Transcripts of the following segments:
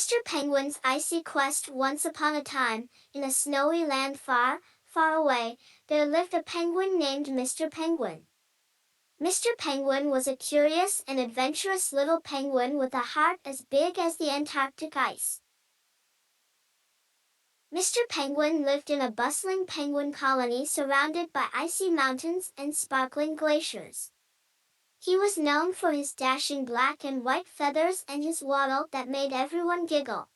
Mr. Penguin's Icy Quest. Once upon a time, in a snowy land far, far away, there lived a penguin named Mr. Penguin. Mr. Penguin was a curious and adventurous little penguin with a heart as big as the Antarctic ice. Mr. Penguin lived in a bustling penguin colony surrounded by icy mountains and sparkling glaciers. He was known for his dashing black and white feathers and his waddle that made everyone giggle.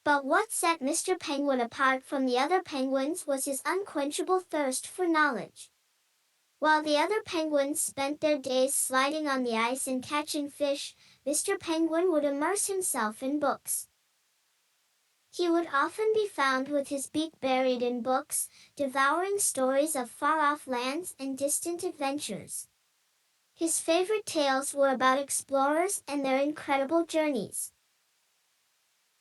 But what set Mr. Penguin apart from the other penguins was his unquenchable thirst for knowledge. While the other penguins spent their days sliding on the ice and catching fish, Mr. Penguin would immerse himself in books. He would often be found with his beak buried in books, devouring stories of far-off lands and distant adventures. His favorite tales were about explorers and their incredible journeys.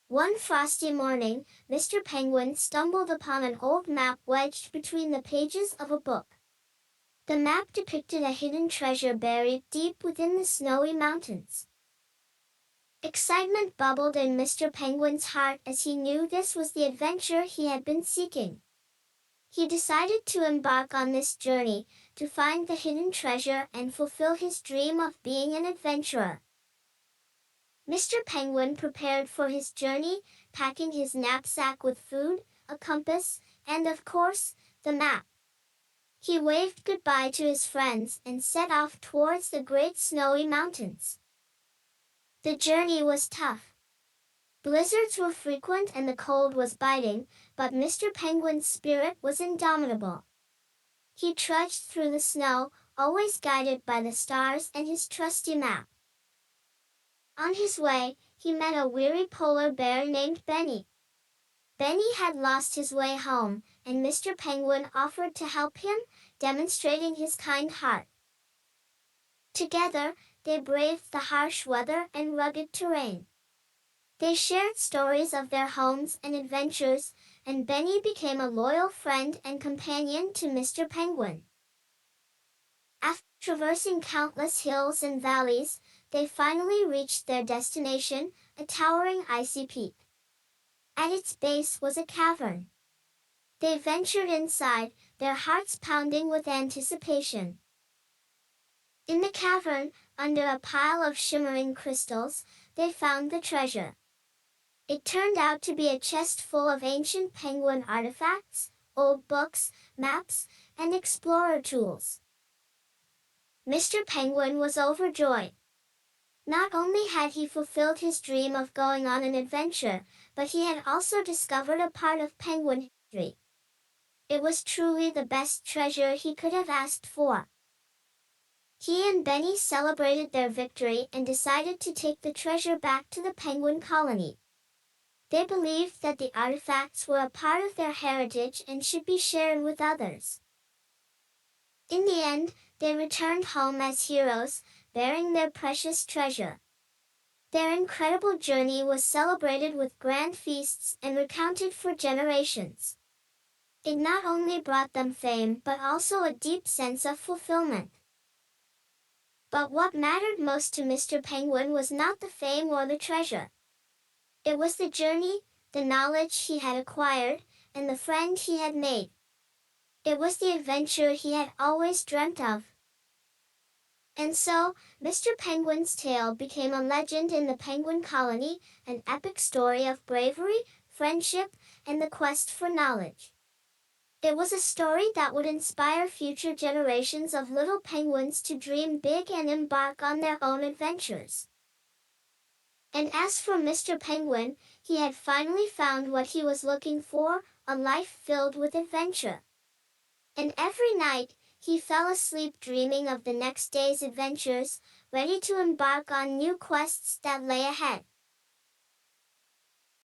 One frosty morning, Mr. Penguin stumbled upon an old map wedged between the pages of a book. The map depicted a hidden treasure buried deep within the snowy mountains. Excitement bubbled in Mr. Penguin's heart as he knew this was the adventure he had been seeking. He decided to embark on this journey, to find the hidden treasure and fulfill his dream of being an adventurer. Mr. Penguin prepared for his journey, packing his knapsack with food, a compass, and of course, the map. He waved goodbye to his friends and set off towards the great snowy mountains. The journey was tough. Blizzards were frequent and the cold was biting, but Mr. Penguin's spirit was indomitable. He trudged through the snow, always guided by the stars and his trusty map. On his way, he met a weary polar bear named Benny. Benny had lost his way home, and Mr. Penguin offered to help him, demonstrating his kind heart. Together, they braved the harsh weather and rugged terrain. They shared stories of their homes and adventures, and Benny became a loyal friend and companion to Mr. Penguin. After traversing countless hills and valleys, they finally reached their destination, a towering icy peak. At its base was a cavern. They ventured inside, their hearts pounding with anticipation. In the cavern, under a pile of shimmering crystals, they found the treasure. It turned out to be a chest full of ancient penguin artifacts, old books, maps, and explorer tools. Mr. Penguin was overjoyed. Not only had he fulfilled his dream of going on an adventure, but he had also discovered a part of penguin history. It was truly the best treasure he could have asked for. He and Benny celebrated their victory and decided to take the treasure back to the penguin colony. They believed that the artifacts were a part of their heritage and should be shared with others. In the end, they returned home as heroes, bearing their precious treasure. Their incredible journey was celebrated with grand feasts and recounted for generations. It not only brought them fame but also a deep sense of fulfillment. But what mattered most to Mr. Penguin was not the fame or the treasure. It was the journey, the knowledge he had acquired, and the friend he had made. It was the adventure he had always dreamt of. And so, Mr. Penguin's tale became a legend in the penguin colony, an epic story of bravery, friendship, and the quest for knowledge. It was a story that would inspire future generations of little penguins to dream big and embark on their own adventures. And as for Mr. Penguin, he had finally found what he was looking for, a life filled with adventure. And every night, he fell asleep dreaming of the next day's adventures, ready to embark on new quests that lay ahead.